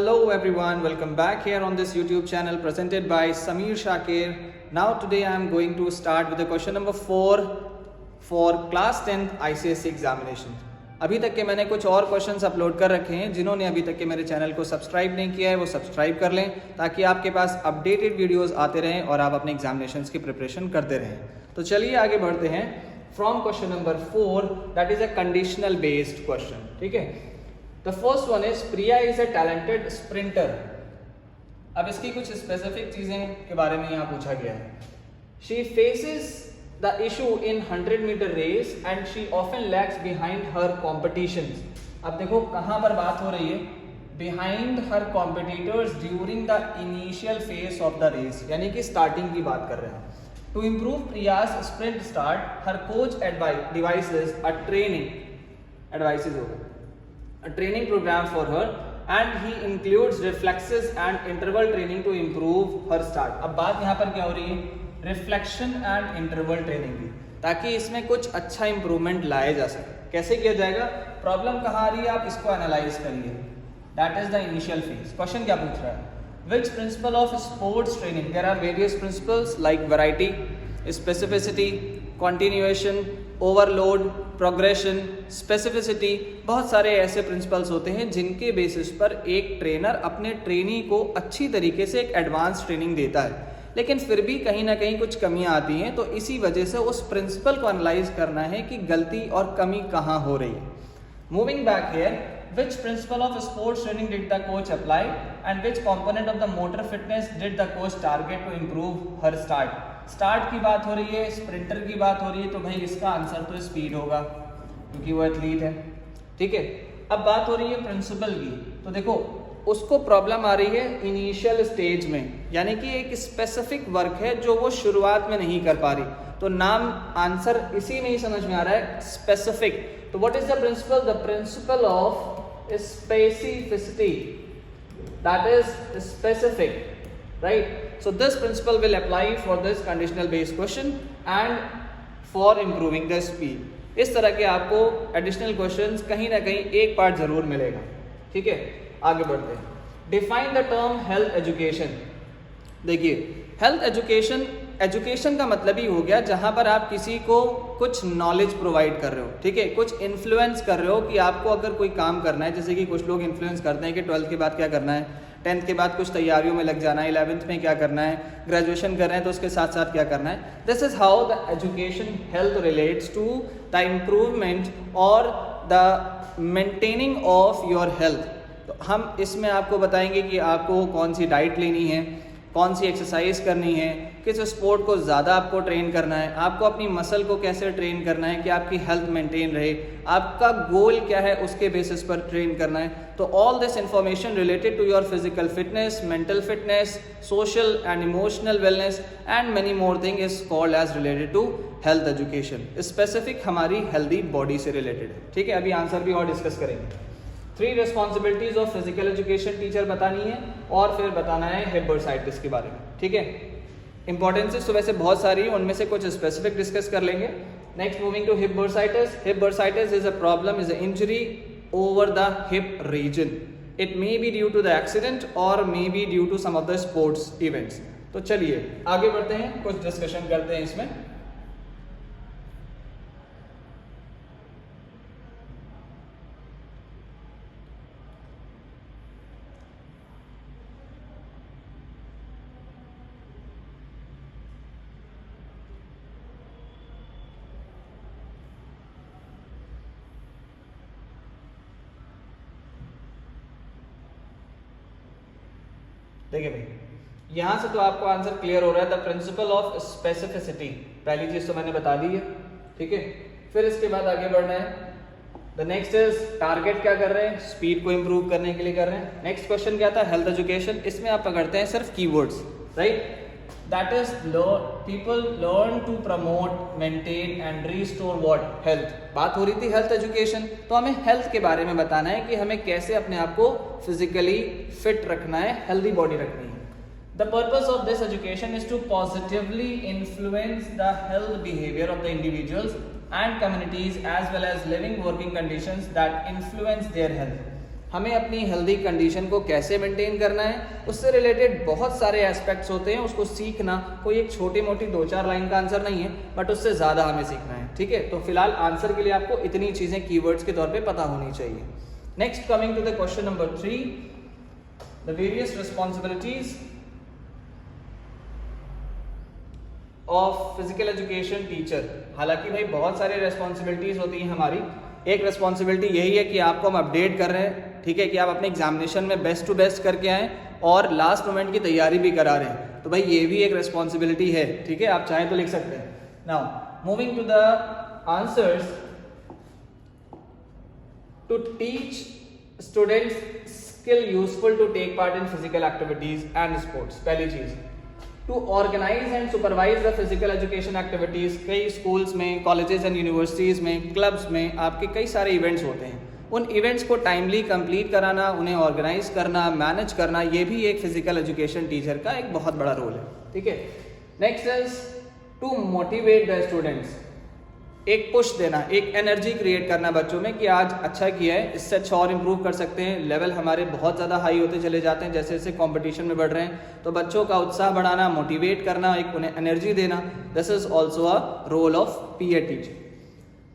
Hello everyone, welcome back here on this YouTube channel presented by Sameer Shakir. Now today I am going to start with the question number 4 for class 10th ICSE examination. अभी तक के मैंने कुछ और questions upload कर रखे हैं. जिन्होंने अभी तक के मेरे चैनल को सब्सक्राइब नहीं किया है वो सब्सक्राइब कर लें ताकि आपके पास अपडेटेड वीडियोस आते रहें और आप अपने एग्जामिनेशंस की प्रिपरेशन करते रहें. तो चलिए आगे बढ़ते हैं. From question number 4 that is a conditional based question. ठीक है. The first one is Priya is a talented sprinter. अब इसकी कुछ स्पेसिफिक चीजें के बारे में यहाँ पूछा गया है. She faces the issue in 100 meter race and she often lags behind her competitions. अब देखो कहाँ पर बात हो रही है. Behind her competitors during the initial phase of the race, यानी कि स्टार्टिंग की बात कर रहे हैं. To improve Priya's sprint start, her coach devises a training program for her and he includes reflexes and interval training to improve her start. अब बात यहाँ पर क्या हो रही है? रिफ्लेक्शन एंड इंटरवल ट्रेनिंग की, ताकि इसमें कुछ अच्छा इंप्रूवमेंट लाया जा सके. कैसे किया जाएगा? प्रॉब्लम कहाँ आ रही है आप इसको एनालाइज करिए. That is the initial phase. Question क्या पूछ रहा है? Which principle of sports training? There are various principles like variety, specificity, continuation, overload, progression, specificity. बहुत सारे ऐसे प्रिंसिपल्स होते हैं जिनके बेसिस पर एक ट्रेनर अपने ट्रेनी को अच्छी तरीके से एक एडवांस ट्रेनिंग देता है, लेकिन फिर भी कहीं ना कहीं कुछ कमियां आती हैं. तो इसी वजह से उस प्रिंसिपल को एनालाइज करना है कि गलती और कमी कहाँ हो रही है. Moving back here, which principle of sports training did the coach apply and which component of the motor fitness did the coach target to improve her start? Start की बात हो रही है, स्प्रिंटर की बात हो रही है, तो भाई इसका आंसर तो स्पीड होगा क्योंकि वो एथलीट है. ठीक है. अब बात हो रही है प्रिंसिपल की. तो देखो उसको प्रॉब्लम आ रही है इनिशियल स्टेज में, यानी कि एक स्पेसिफिक वर्क है जो वो शुरुआत में नहीं कर पा रही. तो नाम आंसर इसी में ही समझ में आ रहा है, स्पेसिफिक. तो what is the principle? The principle of specificity. That is specific, right? So this principle will apply for this conditional based question and for improving the speed. इस तरह के आपको एडिशनल क्वेश्चंस कहीं ना कहीं एक पार्ट जरूर मिलेगा. ठीक है. आगे बढ़ते हैं. Define the term health education. देखिए हेल्थ एजुकेशन का मतलब ही हो गया जहां पर आप किसी को कुछ नॉलेज प्रोवाइड कर रहे हो. ठीक है. कुछ इन्फ्लुएंस कर रहे हो कि आपको अगर कोई काम करना है, जैसे कि कुछ लोग इन्फ्लुएंस करते हैं कि 12th के बाद क्या करना है, 10th के बाद कुछ तैयारियों में लग जाना है, 11th में क्या करना है, ग्रेजुएशन कर रहे हैं तो उसके साथ साथ क्या करना है. This is how the education health relates to the improvement और the maintaining of your health. तो हम इसमें आपको बताएंगे कि आपको कौन सी डाइट लेनी है, कौन सी एक्सरसाइज करनी है, किस स्पोर्ट को ज़्यादा आपको ट्रेन करना है, आपको अपनी मसल को कैसे ट्रेन करना है कि आपकी हेल्थ मेंटेन रहे, आपका गोल क्या है उसके बेसिस पर ट्रेन करना है. तो all this information related to your physical fitness, mental fitness, social and emotional wellness and many more thing is called as related to health education. Specific हमारी हेल्दी बॉडी से रिलेटेड है. ठीक है. अभी आंसर भी और डिस्कस करेंगे. 3 responsibilities of physical education teacher बतानी है और फिर बताना है हिप बर्साइटिस के बारे में. ठीक है. इंपॉर्टेंसेस तो वैसे बहुत सारी है, उनमें से कुछ स्पेसिफिक डिस्कस कर लेंगे. Next moving to hip bursitis. Hip bursitis is a problem, is a injury over the hip region. It may be due to the accident और may be due to some of the sports events. तो चलिए आगे बढ़ते हैं, कुछ discussion करते हैं इसमें. देखिए भाई, यहां से तो आपको आंसर क्लियर हो रहा है. द प्रिंसिपल ऑफ स्पेसिफिसिटी, पहली चीज तो मैंने बता दी है. ठीक है. फिर इसके बाद आगे बढ़ना है. द नेक्स्ट इज टारगेट क्या कर रहे हैं, स्पीड को इंप्रूव करने के लिए कर रहे हैं. नेक्स्ट क्वेश्चन क्या था, हेल्थ एजुकेशन. इसमें आप पकड़ते हैं सिर्फ keywords, right? That is people learn to promote, maintain and restore what, health. बात हो रही थी हेल्थ एजुकेशन, तो हमें हेल्थ के बारे में बताना है कि हमें कैसे अपने आप को फिजिकली फिट रखना है, हेल्दी बॉडी रखनी है. The purpose of this education is to positively influence the health behavior of the individuals and communities as well as living working conditions that influence their health. हमें अपनी healthy condition को कैसे maintain करना है, उससे related बहुत सारे aspects होते हैं। उसको सीखना कोई एक छोटी मोटी 2-4 लाइन का आंसर नहीं है, बट उससे ज़्यादा हमें सीखना है, ठीक है। तो फिलहाल आंसर के लिए आपको इतनी चीज़ें कीवर्ड्स के तौर पे पता होनी चाहिए। Next, coming to the question number 3, the various responsibilities of physical education teacher. हालांकि भाई बहुत सारी रिस्पॉन्सिबिलिटीज होती हैं हमारी। एक रिस्पॉन्सिबिलिटी यही है कि आपको हम अपडेट कर रहे हैं, ठीक है, कि आप अपने एग्जामिनेशन में बेस्ट टू बेस्ट करके आएँ और लास्ट मोमेंट की तैयारी भी करा रहे हैं, तो भाई ये भी एक रिस्पॉन्सिबिलिटी है, ठीक है। आप चाहें तो लिख सकते हैं। Now moving to the answers, to teach students skill useful to take part in physical activities and sports. पहली चीज, to organise and supervise the physical education activities. कई स्कूल्स में, कॉलेजेस एंड यूनिवर्सिटीज़ में, क्लब्स में आपके कई सारे events होते हैं। उन इवेंट्स को टाइमली कंप्लीट कराना, उन्हें ऑर्गेनाइज करना, मैनेज करना, ये भी एक फिजिकल एजुकेशन टीचर का एक बहुत बड़ा रोल है, ठीक है। Next is to motivate the students. एक पुश देना, एक एनर्जी क्रिएट करना बच्चों में कि आज अच्छा किया है, इससे अच्छा और इम्प्रूव कर सकते हैं। लेवल हमारे बहुत ज़्यादा हाई होते चले जाते हैं जैसे जैसे कंपटीशन में बढ़ रहे हैं, तो बच्चों का उत्साह बढ़ाना, मोटिवेट करना, एक उन्हें एनर्जी देना, this is also a role of PE teacher.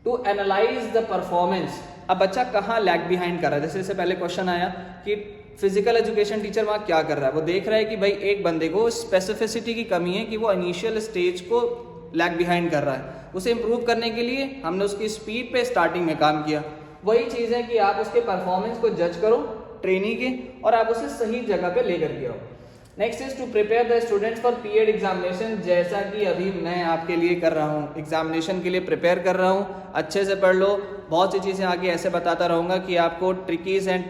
To analyse the performance. अब बच्चा कहाँ लैग बिहाइंड कर रहा है, जैसे इससे पहले क्वेश्चन आया कि फिजिकल एजुकेशन टीचर वहाँ क्या कर रहा है। वो देख रहा है कि भाई एक बंदे को स्पेसिफिसिटी की कमी है कि वो इनिशियल स्टेज को लैग बिहाइंड कर रहा है। उसे इम्प्रूव करने के लिए हमने उसकी स्पीड पे स्टार्टिंग में काम किया। वही चीज़ है कि आप उसके परफॉर्मेंस को जज करो ट्रेनी के और आप उसे सही जगह पे लेकर के आओ। Next is to prepare the students for PEd examination. जैसा कि अभी मैं आपके लिए कर रहा हूँ, एग्जामिनेशन के लिए प्रिपेयर कर रहा हूँ, अच्छे से पढ़ लो। बहुत सी चीज़ें आगे ऐसे बताता रहूँगा कि आपको ट्रिकीज एंड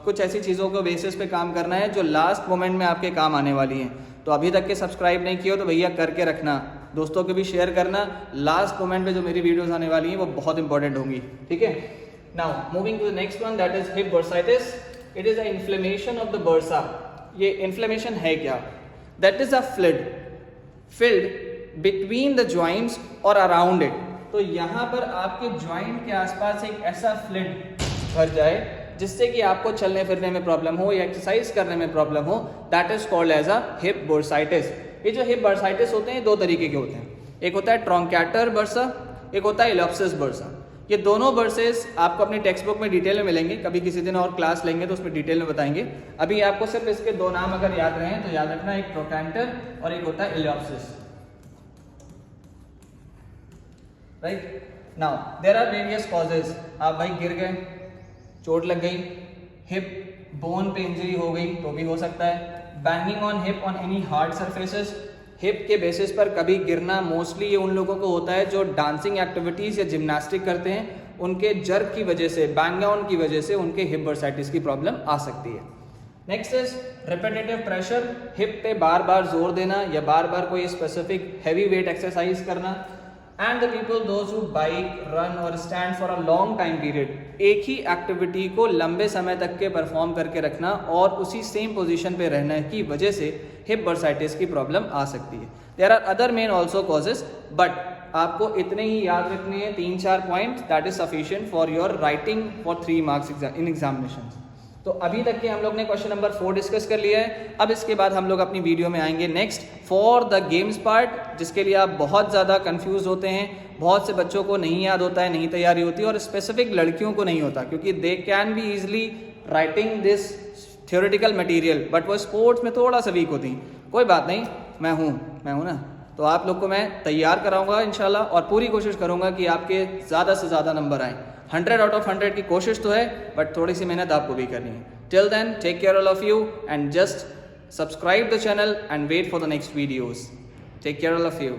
कुछ ऐसी चीज़ों को बेसिस पे काम करना है जो लास्ट मोमेंट में आपके काम आने वाली हैं। तो अभी तक के सब्सक्राइब नहीं किए हो तो भैया करके रखना, दोस्तों को भी शेयर करना। लास्ट मोमेंट पे जो मेरी वीडियोस आने वाली हैं वो बहुत इंपॉर्टेंट होंगी, ठीक है। Now moving to the next one, that is hip bursitis. It is a inflammation of the bursa. ये इन्फ्लेमेशन है क्या? That is a fluid filled between the joints और अराउंड इट। तो यहाँ पर आपके जॉइंट के आसपास एक ऐसा फ्लूइड भर जाए जिससे कि आपको चलने फिरने में प्रॉब्लम हो या एक्सरसाइज करने में प्रॉब्लम हो, that is called as a hip bursitis. ये जो हिप बर्साइटिस होते हैं दो तरीके के होते हैं, एक होता है ट्रॉन्कैटर बर्सा, एक होता है इलिप्सिस बर्सा। ये दोनों बर्सेस आपको अपनी टेक्स्ट बुक में डिटेल में मिलेंगे, कभी किसी दिन और क्लास लेंगे तो उसमें डिटेल में बताएंगे। अभी आपको सिर्फ इसके दो नाम अगर याद रहें तो याद रखना, एक ट्रॉन्कैटर और एक होता है ellipsis, right. Now there are various causes. आप भाई गिर गए, चोट लग गई, हिप बोन पे इंजरी हो गई तो भी हो सकता है। Banging on hip on any hard surfaces. Hip के बेसिस पर कभी गिरना मोस्टली ये उन लोगों को होता है जो डांसिंग एक्टिविटीज या जिम्नास्टिक करते हैं, उनके जर्क की वजह से, बैंग डाउन की वजह से उनके हिप बर्साइटिस की प्रॉब्लम आ सकती है। Next is repetitive pressure. Hip पे बार बार जोर देना या बार बार कोई स्पेसिफिक हैवी वेट एक्सरसाइज करना। And the people those who bike, run और stand for a long time period. एक ही एक्टिविटी को लंबे समय तक के परफॉर्म करके रखना और उसी सेम पोजीशन पे रहने की वजह से हिप बर्साइटिस की प्रॉब्लम आ सकती है। There are other main also causes, but आपको इतने ही याद रखने हैं 3-4 point, that is sufficient for your writing for 3 marks in examination. तो अभी तक के हम लोग ने क्वेश्चन नंबर 4 डिस्कस कर लिया है। अब इसके बाद हम लोग अपनी वीडियो में आएंगे next for the games part, जिसके लिए आप बहुत ज़्यादा कंफ्यूज होते हैं। बहुत से बच्चों को नहीं याद होता है, नहीं तैयारी होती है, और स्पेसिफिक लड़कियों को नहीं होता क्योंकि they can be easily writing this theoretical material, but वो स्पोर्ट्स में थोड़ा सा वीक होती हैं। कोई बात नहीं, मैं हूँ ना, तो आप लोग को मैं तैयार कराऊंगा इंशाल्लाह और पूरी कोशिश करूंगा कि आपके ज़्यादा से ज़्यादा नंबर आएँ। 100 आउट ऑफ 100 की कोशिश तो है, बट थोड़ी सी मेहनत आपको भी करनी है। Till then, take care all of you and just subscribe the channel and wait for the next videos. Take care all of you.